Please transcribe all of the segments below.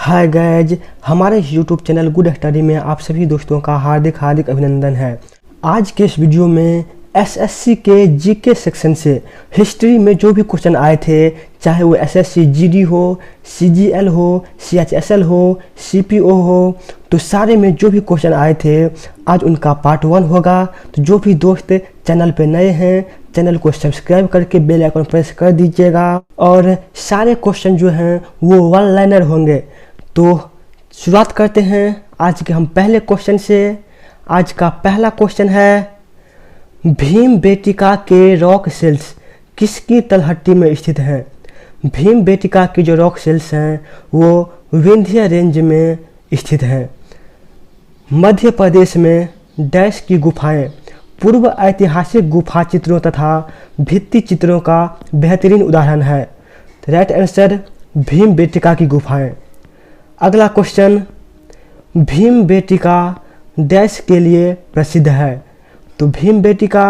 Hi guys, हमारे YouTube channel good study में आप सभी दोस्तों का हार्दिक अभिनंदन है। आज के इस वीडियो में एसएससी के जीके सेक्शन से हिस्ट्री में जो भी क्वेश्चन आए थे, चाहे वो एसएससी जीडी हो, सीजीएल हो, सीएचएसएल हो, सीपीओ हो, तो सारे में जो भी क्वेश्चन आए थे आज उनका पार्ट 1 होगा। तो जो भी दोस्त चैनल पे नए हैं, चैनल को सब्सक्राइब करके बेल आइकन प्रेस कर दीजिएगा। और सारे क्वेश्चन जो हैं वो वन लाइनर होंगे। तो शुरुआत करते हैं आज के हम पहले क्वेश्चन से। आज का पहला क्वेश्चन है, भीमबेटका के रॉक सेल्स किसकी तलहटी में स्थित हैं? भीमबेटका की जो रॉक सेल्स हैं वो विंध्य रेंज में स्थित हैं। मध्य प्रदेश में डैश की गुफाएं पूर्व ऐतिहासिक गुफा चित्रों तथा भित्ति चित्रों का बेहतरीन उदाहरण है। राइट आंसर भीमबेटका की गुफाएं। अगला क्वेश्चन, भीमबेटका डैश के लिए प्रसिद्ध है? तो भीमबेटका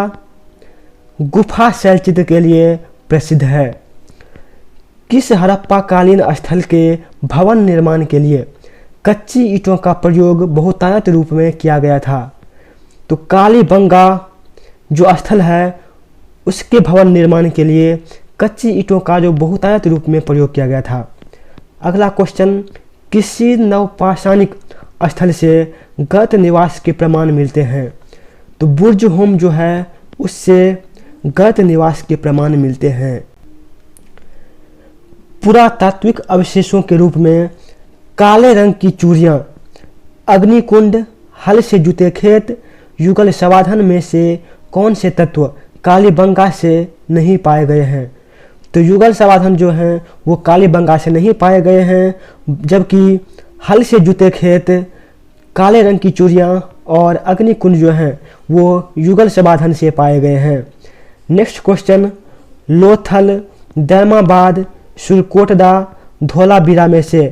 गुफा शैलचित्र के लिए प्रसिद्ध है। किस हड़प्पा कालीन स्थल के भवन निर्माण के लिए कच्ची ईंटों का प्रयोग बहुतायत रूप में किया गया था? तो कालीबंगा जो स्थल है उसके भवन निर्माण के लिए कच्ची ईंटों का जो बहुतायत रूप में प्रयोग किया गया था। अगला क्वेश्चन, किसी नवपाषाणिक स्थल से गत निवास के प्रमाण मिलते हैं? तो बुर्ज होम जो है उससे गत निवास के प्रमाण मिलते हैं। पुरातात्विक अवशेषों के रूप में काले रंग की चूड़ियाँ, अग्निकुंड, हल से जुते खेत, युगल समाधान में से कौन से तत्व कालीबंगा से नहीं पाए गए हैं? तो युगल समाधान जो हैं वो कालीबंगा से नहीं पाए गए हैं, जबकि हल से जुते खेत, काले रंग की चूड़ियाँ और अग्निकुंड जो हैं वो युगल समाधान से पाए गए हैं। नेक्स्ट क्वेश्चन, लोथल, दैमाबाद, सुरकोटदा, धोलावीरा में से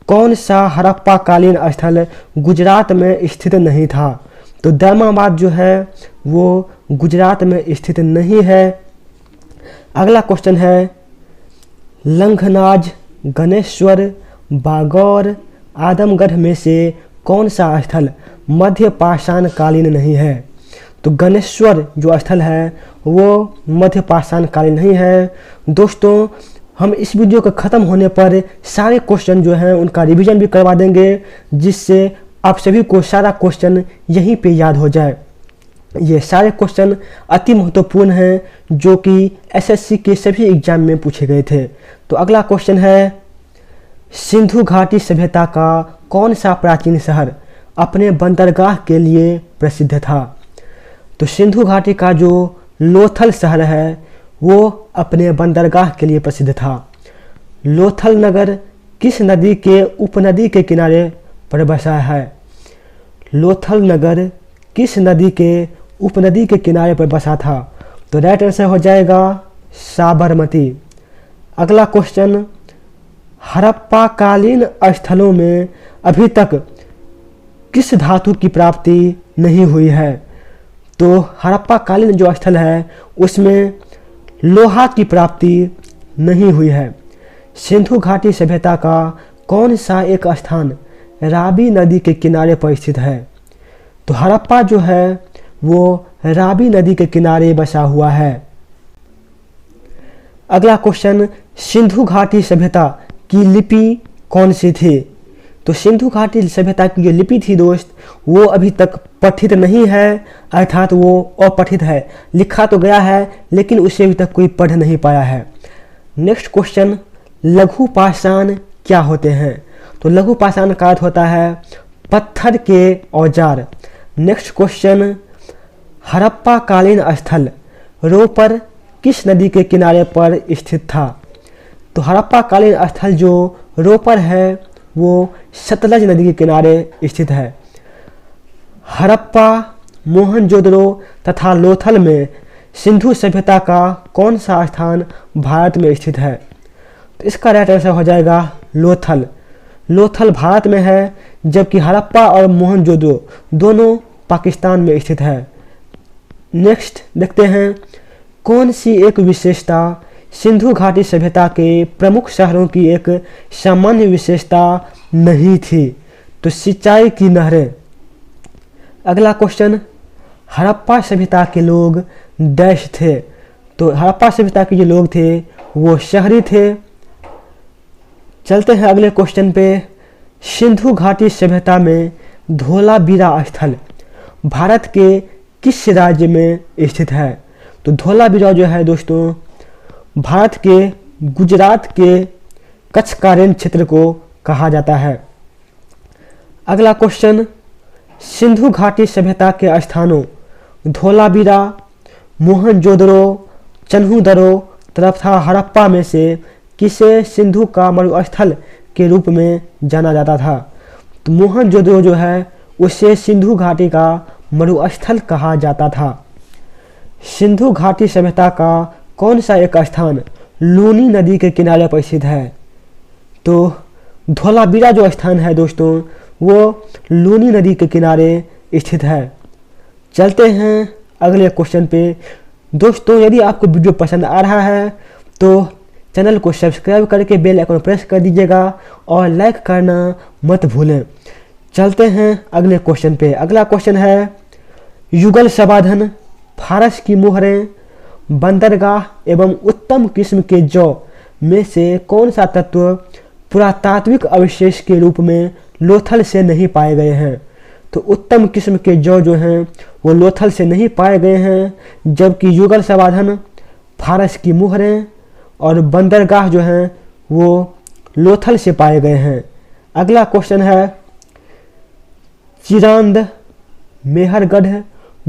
कौन सा हड़प्पा कालीन स्थल गुजरात में स्थित नहीं था? तो दैमाबाद जो है वो गुजरात में स्थित नहीं है। अगला क्वेश्चन है, लंघनाज, गणेश्वर, बागौर, आदमगढ़ में से कौन सा स्थल मध्य पाषाण कालीन नहीं है? तो गणेश्वर जो स्थल है वो मध्य पाषाण कालीन नहीं है। दोस्तों, हम इस वीडियो के ख़त्म होने पर सारे क्वेश्चन जो हैं उनका रिवीजन भी करवा देंगे, जिससे आप सभी को सारा क्वेश्चन यहीं पे याद हो जाए। ये सारे क्वेश्चन अति महत्वपूर्ण हैं जो कि एसएससी के सभी एग्जाम में पूछे गए थे। तो अगला क्वेश्चन है, सिंधु घाटी सभ्यता का कौन सा प्राचीन शहर अपने बंदरगाह के लिए प्रसिद्ध था? तो सिंधु घाटी का जो लोथल शहर है वो अपने बंदरगाह के लिए प्रसिद्ध था। लोथल नगर किस नदी के उपनदी के किनारे पर बसा है? लोथल नगर किस नदी के उपनदी के किनारे पर बसा था? तो राइट आंसर हो जाएगा साबरमती। अगला क्वेश्चन, हड़प्पा कालीन स्थलों में अभी तक किस धातु की प्राप्ति नहीं हुई है? तो हड़प्पा कालीन जो स्थल है उसमें लोहा की प्राप्ति नहीं हुई है। सिंधु घाटी सभ्यता का कौन सा एक स्थान रावी नदी के किनारे पर स्थित है? तो हड़प्पा जो है वो रावी नदी के किनारे बसा हुआ है। अगला क्वेश्चन, सिंधु घाटी सभ्यता की लिपि कौन सी थी? तो सिंधु घाटी सभ्यता की जो लिपि थी दोस्त वो अभी तक पठित नहीं है, अर्थात वो अपठित है। लिखा तो गया है लेकिन उसे अभी तक कोई पढ़ नहीं पाया है। नेक्स्ट क्वेश्चन, लघु पाषाण क्या होते हैं? तो लघु पाषाण का अर्थ होता है पत्थर के औजार। नेक्स्ट क्वेश्चन, हड़प्पा कालीन स्थल रोपर किस नदी के किनारे पर स्थित था? तो हड़प्पा कालीन स्थल जो रोपर है वो सतलज नदी के किनारे स्थित है। हड़प्पा, मोहनजोदड़ो तथा लोथल में सिंधु सभ्यता का कौन सा स्थान भारत में स्थित है? तो इसका राइट आंसर हो जाएगा लोथल। लोथल भारत में है, जबकि हड़प्पा और मोहनजोदड़ो दोनों पाकिस्तान में स्थित है। नेक्स्ट देखते हैं, कौन सी एक विशेषता सिंधु घाटी सभ्यता के प्रमुख शहरों की एक सामान्य विशेषता नहीं थी। तो सिंचाई की नहरें। अगला क्वेश्चन, हड़प्पा सभ्यता के लोग डैश थे। तो हड़प्पा सभ्यता के जो लोग थे वो शहरी थे। चलते हैं अगले क्वेश्चन पे। सिंधु घाटी सभ्यता में धोलावीरा स्थल भारत के किस राज्य में स्थित है? तो धोलावीरा जो है दोस्तों भारत के गुजरात के कच्छ कारेन क्षेत्र को कहा जाता है। अगला क्वेश्चन, सिंधु घाटी सभ्यता के स्थानों धोलावीरा, मोहनजोदड़ो, चन्हूदड़ो तथा हड़प्पा में से किसे सिंधु का मरुस्थल के रूप में जाना जाता था? तो मोहनजोदड़ो जो है उसे सिंधु घाटी का मरुस्थल कहा जाता था। सिंधु घाटी सभ्यता का कौन सा एक स्थान लूनी नदी के किनारे पर स्थित है? तो धोलावीरा जो स्थान है दोस्तों वो लूनी नदी के किनारे स्थित है। चलते हैं अगले क्वेश्चन पे। दोस्तों यदि आपको वीडियो पसंद आ रहा है तो चैनल को सब्सक्राइब करके बेल आइकन प्रेस कर दीजिएगा और लाइक करना मत भूलें। चलते हैं अगले क्वेश्चन पे। अगला क्वेश्चन है, युगल संवर्धन, फारस की मोहरें, बंदरगाह एवं उत्तम किस्म के जौ में से कौन सा तत्व पुरातात्विक अवशेष के रूप में लोथल से नहीं पाए गए हैं? तो उत्तम किस्म के जौ जो हैं वो लोथल से नहीं पाए गए हैं, जबकि युगल संवर्धन, फारस की मोहरें और बंदरगाह जो हैं वो लोथल से पाए गए हैं। अगला क्वेश्चन है, चिरांद, मेहरगढ़,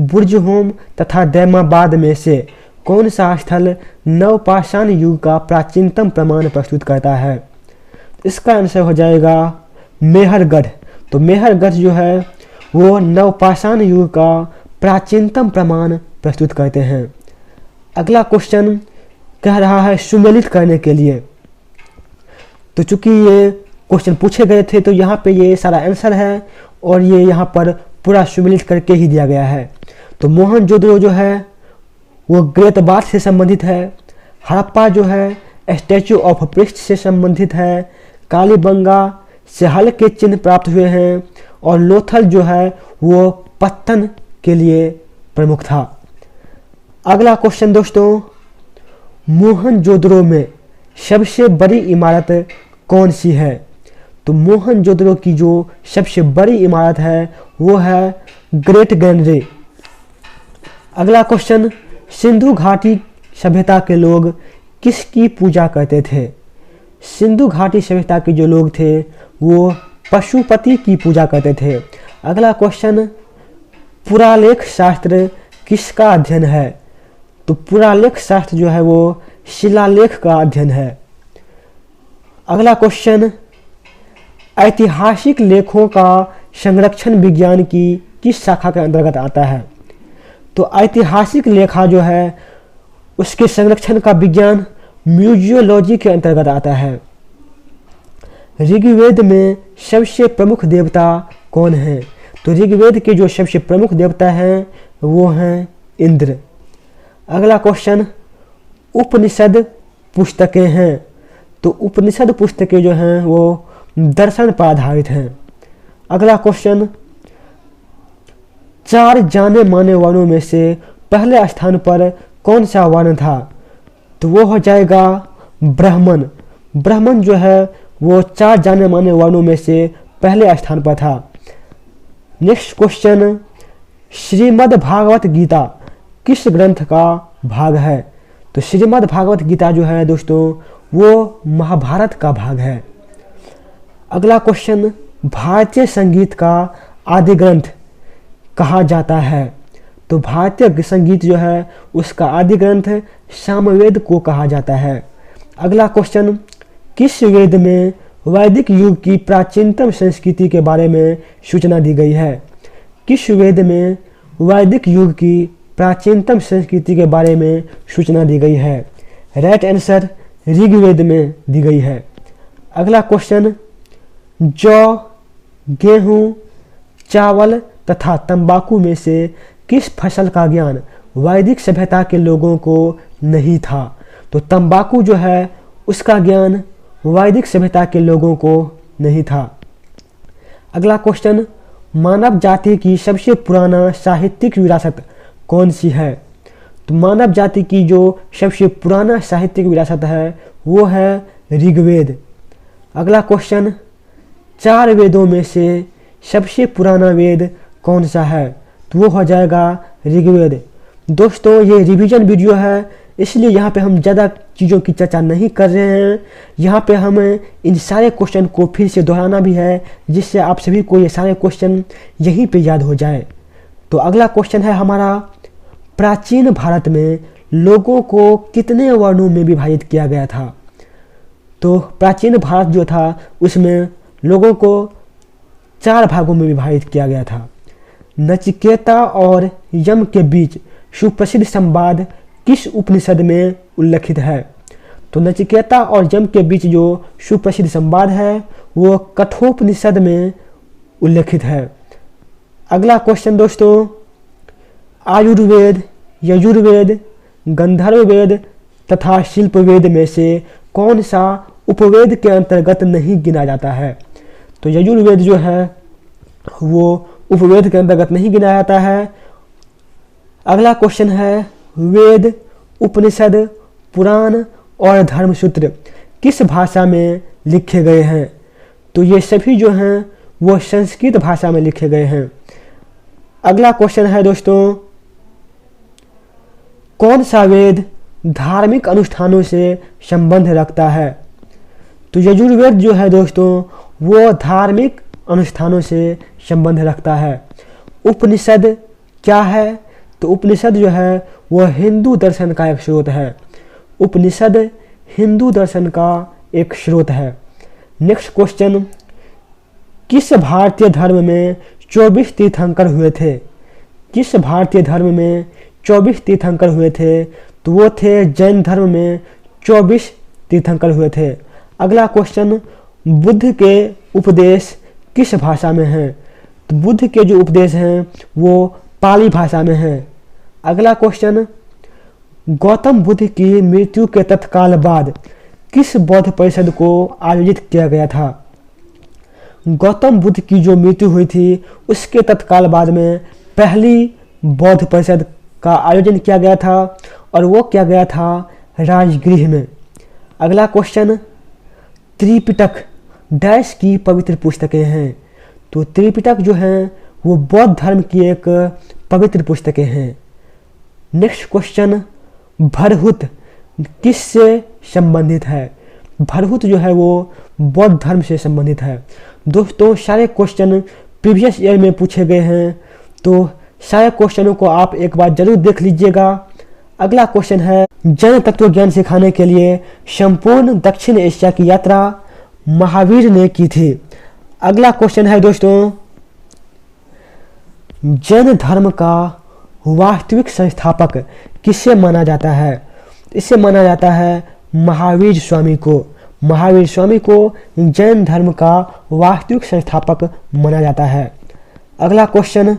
बुर्जहोम तथा दैमाबाद में से कौन सा स्थल नवपाषाण युग का प्राचीनतम प्रमाण प्रस्तुत करता है? इसका आंसर हो जाएगा मेहरगढ़। तो मेहरगढ़ जो है वो नवपाषाण युग का प्राचीनतम प्रमाण प्रस्तुत करते हैं। अगला क्वेश्चन कह रहा है सुमेलित करने के लिए। तो चूंकि ये क्वेश्चन पूछे गए थे तो यहाँ पे ये सारा आंसर है और ये यहाँ पर पूरा सुमेलित करके ही दिया गया है। तो मोहनजोदड़ो जो है वो ग्रेट बाथ से संबंधित है, हड़प्पा जो है स्टैचू ऑफ प्रिस्ट से संबंधित है, कालीबंगा से हल के चिन्ह प्राप्त हुए हैं और लोथल जो है वो पत्तन के लिए प्रमुख था। अगला क्वेश्चन दोस्तों, मोहनजोदड़ो में सबसे बड़ी इमारत कौन सी है? तो मोहनजोदड़ो की जो सबसे बड़ी इमारत है वो है ग्रेट ग्रैंडरी। अगला क्वेश्चन, सिंधु घाटी सभ्यता के लोग किसकी पूजा करते थे? सिंधु घाटी सभ्यता के जो लोग थे वो पशुपति की पूजा करते थे। अगला क्वेश्चन, पुरालेख शास्त्र किसका अध्ययन है? तो पुरालेख शास्त्र जो है वो शिलालेख का अध्ययन है। अगला क्वेश्चन, ऐतिहासिक लेखों का संरक्षण विज्ञान की किस शाखा के अंतर्गत आता है? तो ऐतिहासिक लेखा जो है उसके संरक्षण का विज्ञान म्यूजियोलॉजी के अंतर्गत आता है। ऋग्वेद में सबसे प्रमुख देवता कौन है? तो ऋग्वेद के जो सबसे प्रमुख देवता हैं वो हैं इंद्र। अगला क्वेश्चन, उपनिषद पुस्तकें हैं। तो उपनिषद पुस्तकें जो हैं वो दर्शन पर आधारित हैं। अगला क्वेश्चन, 4 जाने माने वर्णों में से पहले स्थान पर कौन सा वर्ण था? तो वो हो जाएगा ब्राह्मण। ब्राह्मण जो है वो 4 जाने माने वर्णों में से पहले स्थान पर था। नेक्स्ट क्वेश्चन, श्रीमद् भागवत गीता किस ग्रंथ का भाग है? तो श्रीमद् भागवत गीता जो है दोस्तों वो महाभारत का भाग है। अगला क्वेश्चन, भारतीय संगीत का आदि ग्रंथ कहा जाता है? तो भारतीय संगीत जो है उसका आदि ग्रंथ सामवेद को कहा जाता है। अगला क्वेश्चन, किस वेद में वैदिक युग की प्राचीनतम संस्कृति के बारे में सूचना दी गई है? किस वेद में वैदिक युग की प्राचीनतम संस्कृति के बारे में सूचना दी गई है? राइट आंसर ऋग्वेद में दी गई है। अगला क्वेश्चन, जौ, गेहूं, चावल तथा तंबाकू में से किस फसल का ज्ञान वैदिक सभ्यता के लोगों को नहीं था? तो तंबाकू जो है उसका ज्ञान वैदिक सभ्यता के लोगों को नहीं था। अगला क्वेश्चन, मानव जाति की सबसे पुराना साहित्यिक विरासत कौन सी है? तो मानव जाति की जो सबसे पुराना साहित्यिक विरासत है वो है ऋग्वेद। अगला क्वेश्चन, 4 वेदों में से सबसे पुराना वेद कौन सा है? तो वो हो जाएगा ऋग्वेद। दोस्तों ये रिवीजन वीडियो है, इसलिए यहाँ पे हम ज़्यादा चीज़ों की चर्चा नहीं कर रहे हैं। यहाँ पे हमें इन सारे क्वेश्चन को फिर से दोहराना भी है, जिससे आप सभी को ये सारे क्वेश्चन यहीं पे याद हो जाए। तो अगला क्वेश्चन है हमारा, प्राचीन भारत में लोगों को कितने वर्णों में विभाजित किया गया था? तो प्राचीन भारत जो था उसमें लोगों को 4 भागों में विभाजित किया गया था। नचिकेता और यम के बीच सुप्रसिद्ध संवाद किस उपनिषद में उल्लेखित है? तो नचिकेता और यम के बीच जो सुप्रसिद्ध संवाद है वो कठोपनिषद में उल्लेखित है। अगला क्वेश्चन दोस्तों, आयुर्वेद, यजुर्वेद, गंधर्व वेद तथा शिल्प वेद में से कौन सा उपवेद के अंतर्गत नहीं गिना जाता है? तो यजुर्वेद जो है वो उपवेद के अंतर्गत नहीं गिना जाता है। अगला क्वेश्चन है, वेद, उपनिषद, पुराण और धर्मसूत्र किस भाषा में लिखे गए हैं? तो ये सभी जो हैं वो संस्कृत भाषा में लिखे गए हैं। अगला क्वेश्चन है दोस्तों, कौन सा वेद धार्मिक अनुष्ठानों से संबंध रखता है? तो यजुर्वेद जो है दोस्तों वो धार्मिक अनुष्ठानों से संबंध रखता है। उपनिषद क्या है? तो उपनिषद जो है वो हिंदू दर्शन का एक स्रोत है। उपनिषद हिंदू दर्शन का एक स्रोत है। नेक्स्ट क्वेश्चन, किस भारतीय धर्म में 24 तीर्थंकर हुए थे? किस भारतीय धर्म में 24 तीर्थंकर हुए थे? तो वो थे जैन धर्म में 24 तीर्थंकर हुए थे। अगला क्वेश्चन, बुद्ध के उपदेश किस भाषा में हैं? तो बुद्ध के जो उपदेश हैं वो पाली भाषा में हैं। अगला क्वेश्चन, गौतम बुद्ध की मृत्यु के तत्काल बाद किस बौद्ध परिषद को आयोजित किया गया था? गौतम बुद्ध की जो मृत्यु हुई थी उसके तत्काल बाद में पहली बौद्ध परिषद का आयोजन किया गया था और वो किया गया था राजगृह में। अगला क्वेश्चन, त्रिपिटक डैश की पवित्र पुस्तकें हैं? तो त्रिपिटक जो हैं वो बौद्ध धर्म की एक पवित्र पुस्तकें हैं। नेक्स्ट क्वेश्चन, भरहुत किससे संबंधित है? भरहुत जो है वो बौद्ध धर्म से संबंधित है। दोस्तों सारे क्वेश्चन प्रीवियस ईयर में पूछे गए हैं, तो सारे क्वेश्चनों को आप एक बार जरूर देख लीजिएगा। अगला क्वेश्चन है, जन तत्व ज्ञान सिखाने के लिए संपूर्ण दक्षिण एशिया की यात्रा महावीर ने की थी। अगला क्वेश्चन है दोस्तों, जैन धर्म का वास्तविक संस्थापक किसे माना जाता है? इसे माना जाता है महावीर स्वामी को। महावीर स्वामी को जैन धर्म का वास्तविक संस्थापक माना जाता है। अगला क्वेश्चन,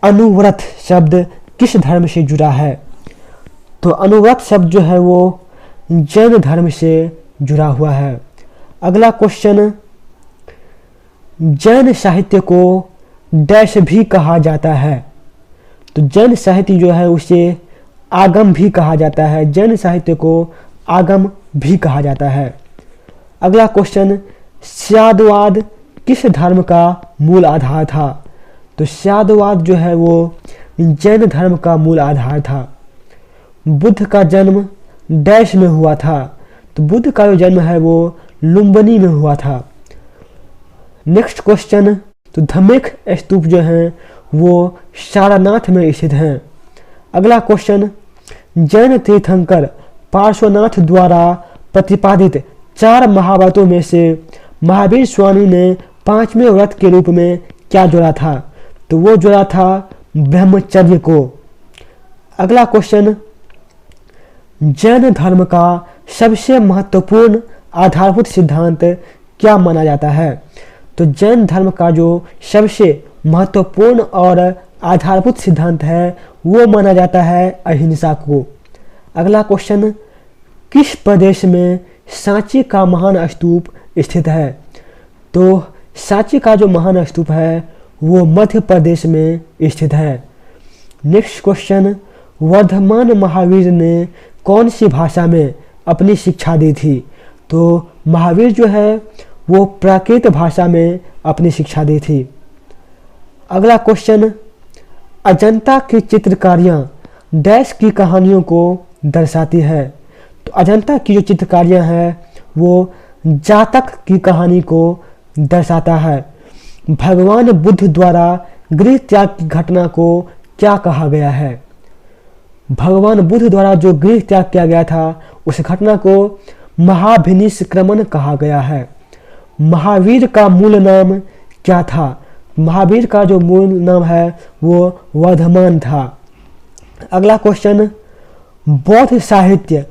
अनुव्रत शब्द किस धर्म से जुड़ा है? तो अनुव्रत शब्द जो है वो जैन धर्म से जुड़ा हुआ है। अगला क्वेश्चन, जैन साहित्य को डैश भी कहा जाता है? तो जैन साहित्य जो है उसे आगम भी कहा जाता है। जैन साहित्य को आगम भी कहा जाता है। अगला क्वेश्चन, स्यादवाद किस धर्म का मूल आधार था? तो स्यादवाद जो है वो जैन धर्म का मूल आधार था। बुद्ध का जन्म डैश में हुआ था? तो बुद्ध का जो जन्म है वो लुम्बिनी में हुआ था। नेक्स्ट क्वेश्चन, तो धम्मेक स्तूप जो हैं वो सारनाथ में स्थित हैं। अगला क्वेश्चन, जैन तीर्थंकर पार्श्वनाथ द्वारा प्रतिपादित 4 महाव्रतों में से महावीर स्वामी ने 5वें व्रत के रूप में क्या जोड़ा था? तो वो जोड़ा था ब्रह्मचर्य को। अगला क्वेश्चन, जैन धर्म का सबसे महत्वपूर्ण आधारभूत सिद्धांत क्या माना जाता है? तो जैन धर्म का जो सबसे महत्वपूर्ण और आधारभूत सिद्धांत है वो माना जाता है अहिंसा को। अगला क्वेश्चन, किस प्रदेश में सांची का महान स्तूप स्थित है? तो सांची का जो महान स्तूप है वो मध्य प्रदेश में स्थित है। नेक्स्ट क्वेश्चन, वर्धमान महावीर ने कौन सी भाषा में अपनी शिक्षा दी थी? तो महावीर जो है वो प्राकृत भाषा में अपनी शिक्षा दी थी। अगला क्वेश्चन, अजंता की चित्रकारियाँ डैश की कहानियों को दर्शाती है? तो अजंता की जो चित्रकारियाँ हैं वो जातक की कहानी को दर्शाता है। भगवान बुद्ध द्वारा गृह त्याग की घटना को क्या कहा गया है? भगवान बुद्ध द्वारा जो गृह त्याग किया गया था उस घटना को महाभिनिष्क्रमण कहा गया है। महावीर का मूल नाम क्या था? महावीर का जो मूल नाम है वो वर्धमान था। अगला क्वेश्चन, बौद्ध साहित्य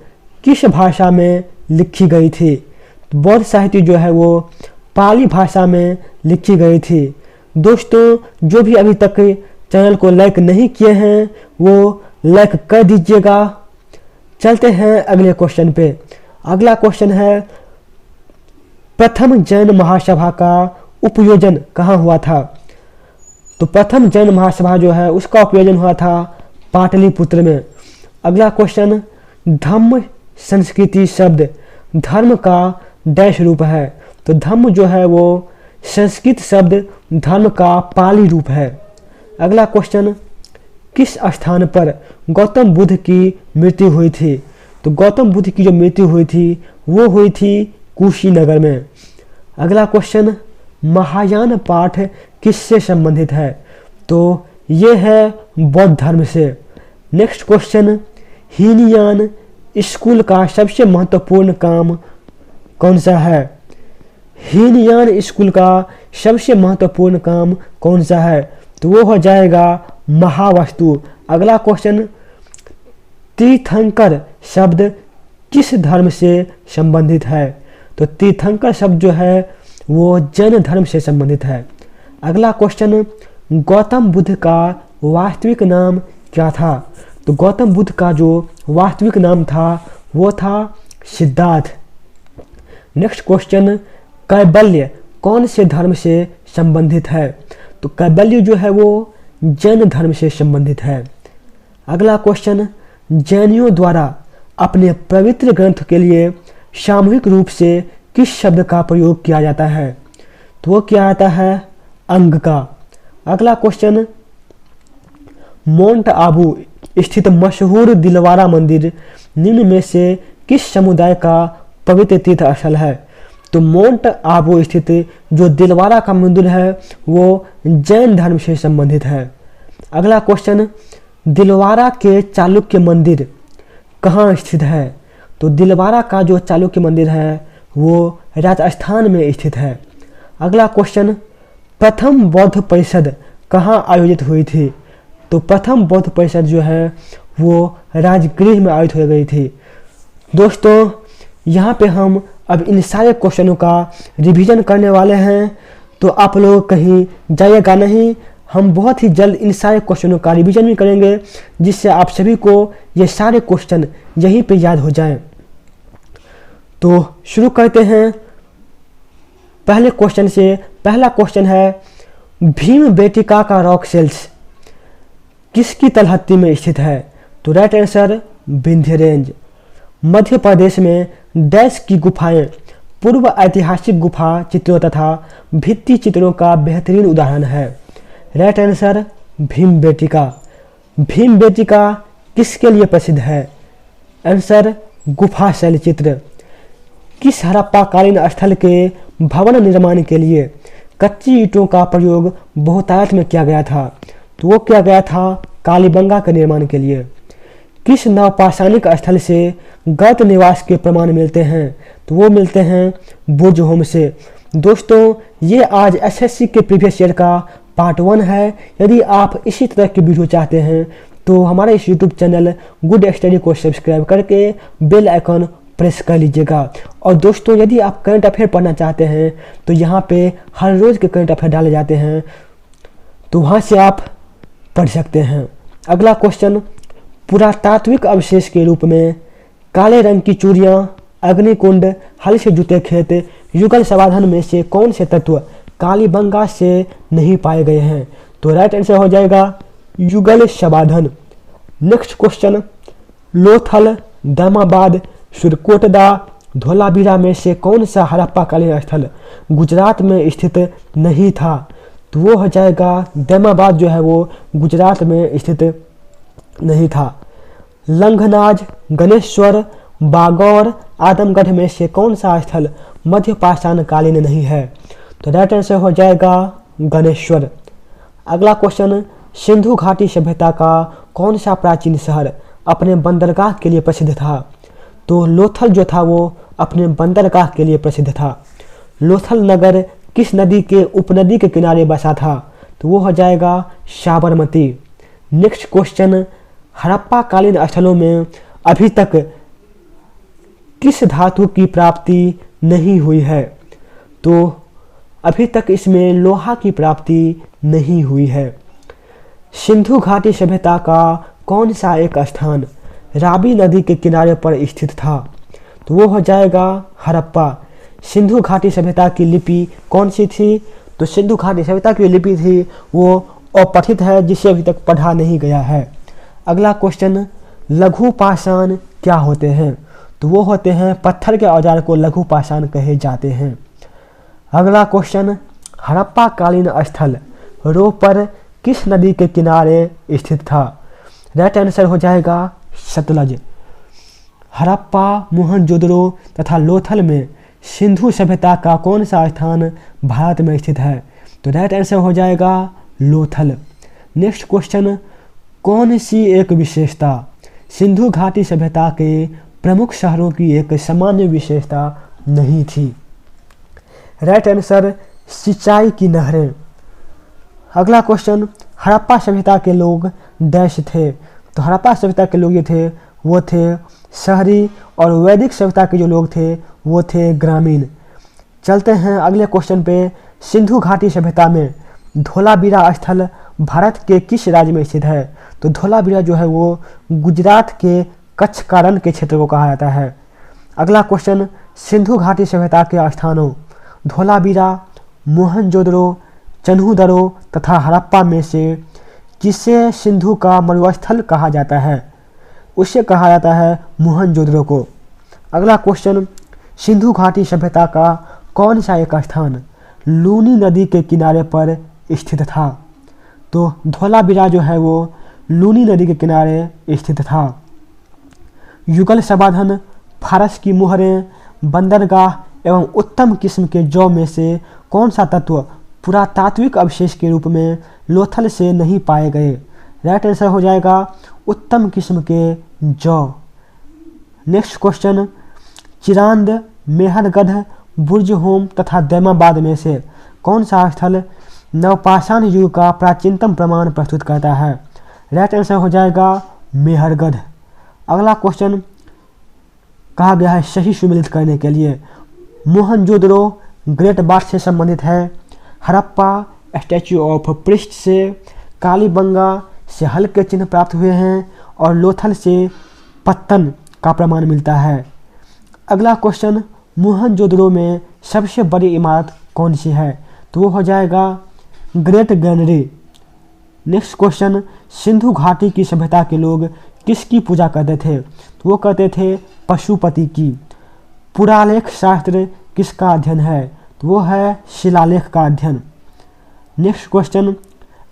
किस भाषा में लिखी गई थी? बौद्ध साहित्य जो है वो पाली भाषा में लिखी गई थी। दोस्तों जो भी अभी तक चैनल को लाइक नहीं किए हैं वो लाइक कर दीजिएगा। चलते हैं अगले क्वेश्चन पे। अगला क्वेश्चन है, प्रथम जैन महासभा का उपयोजन कहाँ हुआ था? तो प्रथम जैन महासभा जो है उसका उपयोजन हुआ था पाटलिपुत्र में। अगला क्वेश्चन, धम्म संस्कृति शब्द धर्म का डैश रूप है? तो धम्म जो है वो संस्कृत शब्द धर्म का पाली रूप है। अगला क्वेश्चन, किस स्थान पर गौतम बुद्ध की मृत्यु हुई थी? तो गौतम बुद्ध की जो मृत्यु हुई थी वो हुई थी कुशीनगर में। अगला क्वेश्चन, महायान पाठ किससे संबंधित है? तो ये है बौद्ध धर्म से। नेक्स्ट क्वेश्चन, हीनयान स्कूल का सबसे महत्वपूर्ण काम कौन सा है? हीनयान स्कूल का सबसे महत्वपूर्ण काम कौन सा है? तो वो हो जाएगा महावास्तु। अगला क्वेश्चन, तीर्थंकर शब्द किस धर्म से संबंधित है? तो तीर्थंकर शब्द जो है वो जैन धर्म से संबंधित है। अगला क्वेश्चन, गौतम बुद्ध का वास्तविक नाम क्या था? तो गौतम बुद्ध का जो वास्तविक नाम था वो था सिद्धार्थ। नेक्स्ट क्वेश्चन, कैवल्य कौन से धर्म से संबंधित है? तो कैवल्य जो है वो जैन धर्म से संबंधित है। अगला क्वेश्चन, जैनियों द्वारा अपने पवित्र ग्रंथ के लिए सामूहिक रूप से किस शब्द का प्रयोग किया जाता है? तो वो क्या आता है? अंग का। अगला क्वेश्चन, माउंट आबू स्थित मशहूर दिलवारा मंदिर निम्न में से किस समुदाय का पवित्र तीर्थ स्थल है? तो माउंट आबू स्थित जो दिलवारा का मंदिर है वो जैन धर्म से संबंधित है। अगला क्वेश्चन, दिलवारा के चालुक्य मंदिर कहाँ स्थित है? तो दिलवारा का जो चालुक्य मंदिर है वो राजस्थान में स्थित है। अगला क्वेश्चन, प्रथम बौद्ध परिषद कहाँ आयोजित हुई थी? तो प्रथम बौद्ध परिषद जो है वो राजगृह में आयोजित हो गई थी। दोस्तों यहाँ पे हम अब इन सारे क्वेश्चनों का रिवीजन करने वाले हैं, तो आप लोग कहीं जाइएगा नहीं। हम बहुत ही जल्द इन सारे क्वेश्चनों का रिवीजन भी करेंगे जिससे आप सभी को ये सारे क्वेश्चन यहीं पे याद हो जाएं। तो शुरू करते हैं पहले क्वेश्चन से। पहला क्वेश्चन है, भीम बेटिका का रॉक सेल्स किसकी तलहत्ती में स्थित है? तो right answer Vindhya range. Madhya Pradesh में डैश की गुफाएं पूर्व ऐतिहासिक गुफा चित्रों तथा भित्ति चित्रों का बेहतरीन उदाहरण है। Right answer Bhimbetka. Bhimbetka किसके लिए प्रसिद्ध है? आंसर गुफा शैल चित्र। किस हड़प्पाकालीन स्थल के भवन निर्माण के लिए कच्ची ईंटों का प्रयोग बहुतायत में किया गया था? तो वो किया गया था कालीबंगा के निर्माण के लिए। किस नवपाषाणिक स्थल से गौत निवास के प्रमाण मिलते हैं? तो वो मिलते हैं बुर्ज होम से। दोस्तों ये आज एसएससी के प्रीवियस ईयर का पार्ट 1 है। यदि आप इसी तरह की वीडियो चाहते हैं तो हमारे इस यूट्यूब चैनल गुड स्टडी को सब्सक्राइब करके बेल आइकन प्रेस कर लीजिएगा। और दोस्तों यदि आप करंट अफेयर पढ़ना चाहते हैं तो यहाँ पे हर रोज़ के करंट अफेयर डाले जाते हैं, तो वहाँ से आप पढ़ सकते हैं। अगला क्वेश्चन, पुरातात्विक अवशेष के रूप में काले रंग की चूड़ियां, अग्निकुंड, हल से जुते खेत, युगल समाधान में से कौन से तत्व कालीबंगा से नहीं पाए गए हैं? तो राइट आंसर हो जाएगा युगल समाधान। नेक्स्ट क्वेश्चन, लोथल, दामाबाद, सुरकोटदा, धोलावीरा में से कौन सा हड़प्पाकालीन स्थल गुजरात में स्थित नहीं था? तो वो हो जाएगा दामाबाद, जो है वो गुजरात में स्थित नहीं था। लंघनाज, गणेश्वर, बागौर, आदमगढ़ में से कौन सा स्थल मध्य पाषाण कालीन नहीं है? तो राइट आंसर हो जाएगा गणेश्वर। अगला क्वेश्चन, सिंधु घाटी सभ्यता का कौन सा प्राचीन शहर अपने बंदरगाह के लिए प्रसिद्ध था? तो लोथल जो था वो अपने बंदरगाह के लिए प्रसिद्ध था। लोथल नगर किस नदी के उपनदी के किनारे बसा था? तो वो हो जाएगा साबरमती। नेक्स्ट क्वेश्चन, हड़प्पा कालीन स्थलों में अभी तक किस धातु की प्राप्ति नहीं हुई है? तो अभी तक इसमें लोहा की प्राप्ति नहीं हुई है। सिंधु घाटी सभ्यता का कौन सा एक स्थान रावी नदी के किनारे पर स्थित था? तो वो हो जाएगा हड़प्पा। सिंधु घाटी सभ्यता की लिपि कौन सी थी? तो सिंधु घाटी सभ्यता की लिपि थी वो अपठित है, जिसे अभी तक पढ़ा नहीं गया है। अगला क्वेश्चन, लघु पाषाण क्या होते हैं? तो वो होते हैं पत्थर के औजार को लघु पाषाण कहे जाते हैं। अगला क्वेश्चन, हड़प्पा कालीन स्थल रोपर किस नदी के किनारे स्थित था? राइट आंसर हो जाएगा सतलज। हड़प्पा, मोहनजोदड़ो तथा लोथल में सिंधु सभ्यता का कौन सा स्थान भारत में स्थित है? तो राइट आंसर हो जाएगा लोथल। नेक्स्ट क्वेश्चन, कौन सी एक विशेषता सिंधु घाटी सभ्यता के प्रमुख शहरों की एक सामान्य विशेषता नहीं थी? राइट आंसर सिंचाई की नहरें। अगला क्वेश्चन, हड़प्पा सभ्यता के लोग डैश थे? तो हड़प्पा सभ्यता के लोग ये थे वो थे शहरी, और वैदिक सभ्यता के जो लोग थे वो थे ग्रामीण। चलते हैं अगले क्वेश्चन पे, सिंधु घाटी सभ्यता में धोलावीरा स्थल भारत के किस राज्य में स्थित है? तो धोलावीरा जो है वो गुजरात के कच्छ कारण के क्षेत्र को कहा जाता है। अगला क्वेश्चन, सिंधु घाटी सभ्यता के स्थानों धोलावीरा, मोहनजोदड़ो, चन्हूदड़ो तथा हड़प्पा में से किसे सिंधु का मरुस्थल कहा जाता है? उसे कहा जाता है मोहनजोदड़ो को। अगला क्वेश्चन, सिंधु घाटी सभ्यता का कौन सा एक स्थान लूनी नदी के किनारे पर स्थित था? तो धोलावीरा जो है वो लूनी नदी के किनारे स्थित था। युगल समाधान, फारस की मुहरें, बंदरगाह एवं उत्तम किस्म के जौ में से कौन सा तत्व पुरातात्विक अवशेष के रूप में लोथल से नहीं पाए गए? राइट आंसर हो जाएगा उत्तम किस्म के जौ। नेक्स्ट क्वेश्चन, चिरांद, मेहरगढ़, बुर्जहोम तथा दामाबाद में से कौन सा स्थल नवपाषाण युग का प्राचीनतम प्रमाण प्रस्तुत करता है? राइट आंसर हो जाएगा मेहरगढ़। अगला क्वेश्चन कहा गया है सही सुमेलित करने के लिए, मोहनजोदड़ो ग्रेट बाथ से संबंधित है, हड़प्पा स्टैच्यू ऑफ प्रिस्ट से, कालीबंगा से हल के चिन्ह प्राप्त हुए हैं और लोथल से पत्तन का प्रमाण मिलता है। अगला क्वेश्चन, मोहनजोदड़ो में सबसे बड़ी इमारत कौन सी है? तो वो हो जाएगा great granary. Next question, Sindhu घाटी की सभ्यता के लोग किसकी पूजा करते थे? तो वो करते थे पशुपति की। पुरालेख शास्त्र किसका अध्ययन है? तो वो है शिलालेख का अध्ययन। नेक्स्ट क्वेश्चन,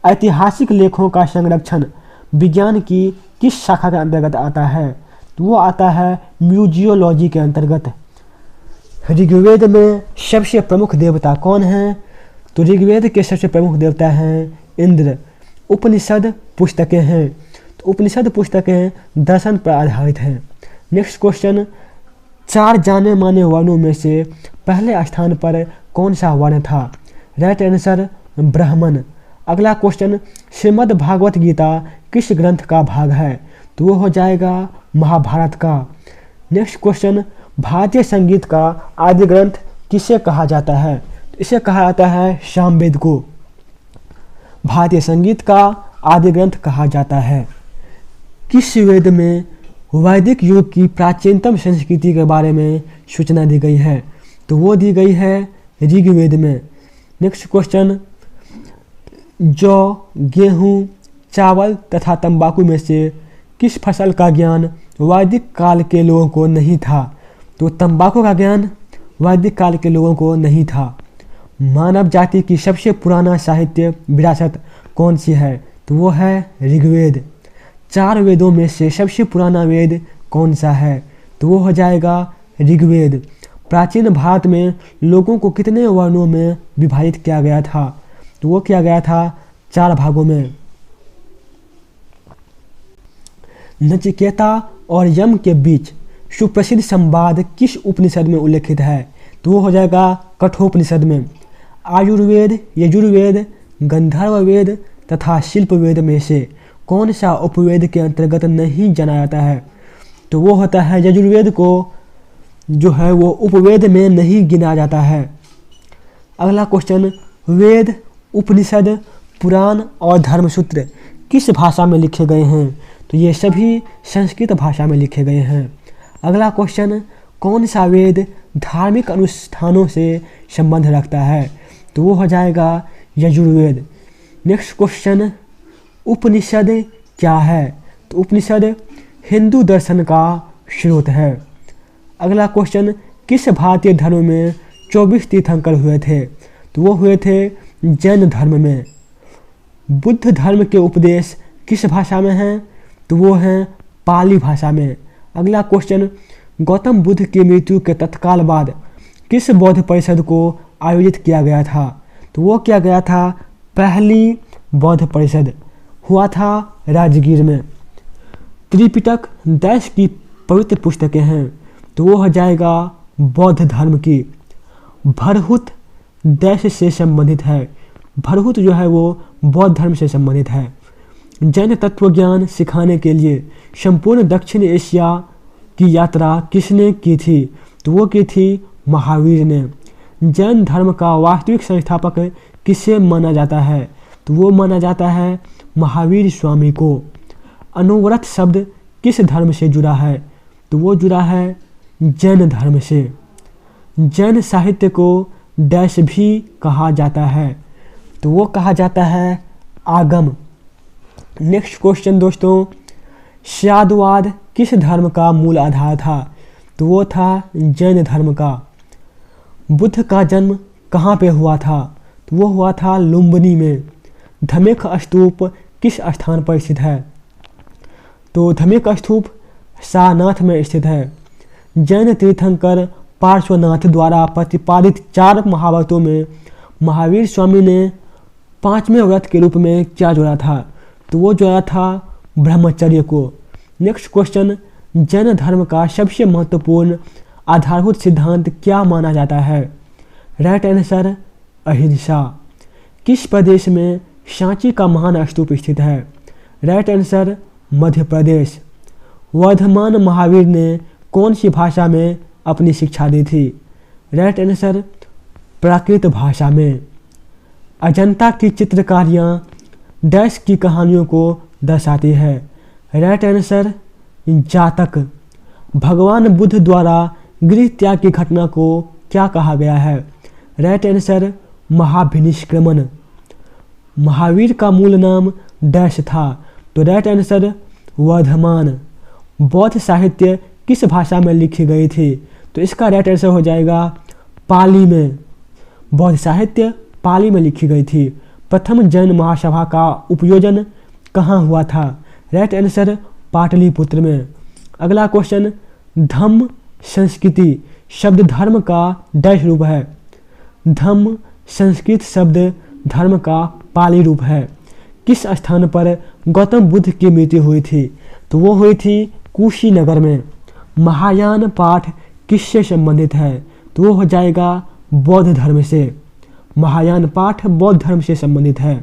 ऐतिहासिक लेखों का संरक्षण विज्ञान की किस शाखा के अंतर्गत आता है? तो वो आता है म्यूजियोलॉजी के अंतर्गत। ऋग्वेद में सबसे प्रमुख देवता कौन है? तो ऋग्वेद के सबसे प्रमुख देवता हैं इंद्र। उपनिषद पुस्तकें हैं, तो उपनिषद पुस्तकें दर्शन पर आधारित हैं। नेक्स्ट क्वेश्चन, 4 जाने माने वर्णों में से पहले स्थान पर कौन सा वर्ण था? राइट आंसर ब्राह्मण। अगला क्वेश्चन, श्रीमद् भागवत गीता किस ग्रंथ का भाग है? तो वो हो जाएगा महाभारत का। नेक्स्ट क्वेश्चन, भारतीय संगीत का आदि ग्रंथ किसे कहा जाता है? इसे कहा जाता है सामवेद को। भारतीय संगीत का आदि ग्रंथ कहा जाता है। किस वेद में वैदिक युग की प्राचीनतम संस्कृति के बारे में सूचना दी गई है, तो वो दी गई है ऋग्वेद में। नेक्स्ट क्वेश्चन, जौ, गेहूं, चावल तथा तंबाकू में से किस फसल का ज्ञान वैदिक काल के लोगों को नहीं था? तो तंबाकू का ज्ञान वैदिक काल के लोगों को नहीं था। मानव जाति की सबसे पुराना साहित्य विरासत कौन सी है? तो वो है ऋग्वेद। 4 वेदों में से सबसे पुराना वेद कौन सा है? तो वो हो जाएगा ऋग्वेद। प्राचीन भारत में लोगों को कितने वर्णों में विभाजित किया गया था? तो वो किया गया था 4 भागों में। नचिकेता और यम के बीच सुप्रसिद्ध संवाद किस उपनिषद में उल्लेखित है? तो वो हो जाएगा कठोपनिषद में। आयुर्वेद, यजुर्वेद, गंधर्व वेद तथा शिल्प वेद में से कौन सा उपवेद के अंतर्गत नहीं जाना जाता है? तो वो होता है यजुर्वेद को जो है वो उपवेद में नहीं गिना जाता है। अगला क्वेश्चन, वेद, उपनिषद, पुराण और धर्मसूत्र किस भाषा में लिखे गए हैं? तो ये सभी संस्कृत भाषा में लिखे गए हैं। अगला क्वेश्चन, कौन सा वेद धार्मिक अनुष्ठानों से संबंध रखता है? तो वो हो जाएगा यजुर्वेद। नेक्स्ट क्वेश्चन, उपनिषद क्या है? तो उपनिषद हिंदू दर्शन का स्रोत है। अगला क्वेश्चन, किस भारतीय धर्म में 24 तीर्थंकर हुए थे? तो वो हुए थे जैन धर्म में। बुद्ध धर्म के उपदेश किस भाषा में हैं? तो वो हैं पाली भाषा में। अगला क्वेश्चन, गौतम बुद्ध की मृत्यु के तत्काल बाद किस बौद्ध परिषद को आयोजित किया गया था? तो वो किया गया था पहली बौद्ध परिषद, हुआ था राजगीर में। त्रिपिटक देश की पवित्र पुस्तकें हैं, तो वो हो जाएगा बौद्ध धर्म की। भरहुत देश से संबंधित है। भरहुत जो है वो बौद्ध धर्म से संबंधित है। जैन तत्वज्ञान सिखाने के लिए संपूर्ण दक्षिण एशिया की यात्रा किसने की थी? तो वो की थी महावीर ने। जैन धर्म का वास्तविक संस्थापक किसे माना जाता है? तो वो माना जाता है महावीर स्वामी को। अनुव्रत शब्द किस धर्म से जुड़ा है? तो वो जुड़ा है जैन धर्म से। जैन साहित्य को डैश भी कहा जाता है, तो वो कहा जाता है आगम। नेक्स्ट क्वेश्चन दोस्तों, शादवाद किस धर्म का मूल आधार था? तो वो था जैन धर्म का। बुद्ध का जन्म कहाँ पे हुआ था? तो वो हुआ था लुम्बिनी में। धमेख स्तूप किस स्थान पर स्थित है? तो धमेख स्तूप सारनाथ में स्थित है। जैन तीर्थंकर पार्श्वनाथ द्वारा प्रतिपादित 4 महाव्रतों में महावीर स्वामी ने 5वें व्रत के रूप में क्या जोड़ा था? तो वो जोड़ा था ब्रह्मचर्य को। नेक्स्ट क्वेश्चन, जैन धर्म का सबसे महत्वपूर्ण आधारभूत सिद्धांत क्या माना जाता है? राइट आंसर अहिंसा। किस प्रदेश में सांची का महान स्तूप स्थित है? Right answer Madhya Pradesh. वर्धमान महावीर ने कौन सी भाषा में अपनी शिक्षा दी थी? राइट आंसर प्राकृत भाषा में। अजंता की चित्रकारियाँ डैश की कहानियों को दर्शाती है? राइट आंसर जातक। भगवान बुद्ध द्वारा गृह त्याग की घटना को क्या कहा गया है? Right answer महाभिनिष्क्रमण। महावीर का मूल नाम डैश था, तो राइट आंसर वर्धमान। बौद्ध साहित्य किस भाषा में लिखी गई थी? तो इसका राइट आंसर हो जाएगा पाली में। बौद्ध साहित्य पाली में लिखी गई थी। प्रथम जैन महासभा का उपयोजन कहाँ हुआ था? राइट आंसर पाटलिपुत्र में। अगला क्वेश्चन, धम्म संस्कृति शब्द धर्म का डैश रूप है? धम्म संस्कृत शब्द धर्म का पाली रूप है। किस स्थान पर गौतम बुद्ध की मृत्यु हुई थी? तो वो हुई थी कुशीनगर में। महायान पाठ किससे संबंधित है? तो वो हो जाएगा बौद्ध धर्म से। महायान पाठ बौद्ध धर्म से संबंधित है।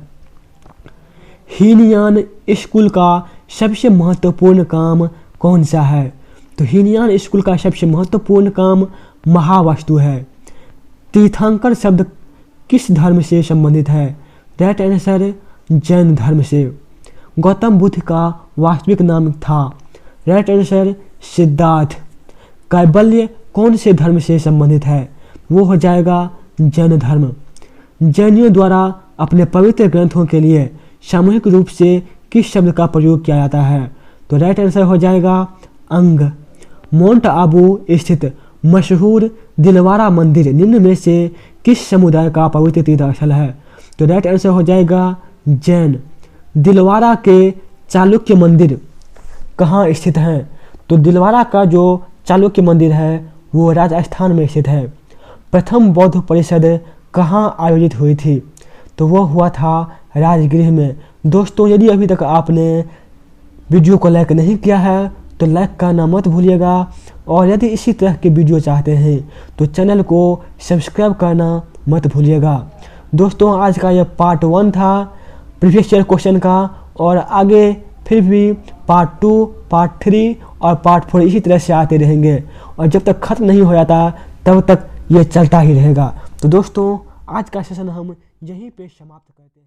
हीनयान स्कूल का सबसे महत्वपूर्ण काम कौन सा है? तो हीनयान स्कूल का सबसे महत्वपूर्ण काम महावास्तु है। तीर्थंकर शब्द किस धर्म से संबंधित है? राइट आंसर जैन धर्म से। गौतम बुद्ध का वास्तविक नाम था? Right answer Siddharth. कैवल्य कौन से धर्म से संबंधित है? वो हो जाएगा जैन धर्म। जैनियों द्वारा अपने पवित्र ग्रंथों के लिए सामूहिक रूप से किस शब्द का प्रयोग किया जाता है? तो राइट आंसर हो जाएगा अंग। माउंट आबू स्थित मशहूर दिलवारा मंदिर निम्न में से किस समुदाय का पवित्र तीर्थस्थल है? तो राइट आंसर हो जाएगा जैन। दिलवारा के चालुक्य मंदिर कहाँ स्थित हैं? तो दिलवारा का जो चालुक्य मंदिर है वो राजस्थान में स्थित है। प्रथम बौद्ध परिषद कहाँ आयोजित हुई थी? तो वो हुआ था राजगृह में। दोस्तों, यदि अभी तक आपने वीडियो को लाइक नहीं किया है तो लाइक करना मत भूलिएगा, और यदि इसी तरह के वीडियो चाहते हैं तो चैनल को सब्सक्राइब करना मत भूलिएगा। दोस्तों, आज का यह पार्ट 1 था प्रीवियस ईयर क्वेश्चन का, और आगे फिर भी पार्ट 2, पार्ट 3 और पार्ट 4 इसी तरह से आते रहेंगे, और जब तक ख़त्म नहीं हो जाता तब तक ये चलता ही रहेगा। तो दोस्तों, आज का सेशन हम यहीं पे समाप्त करते हैं।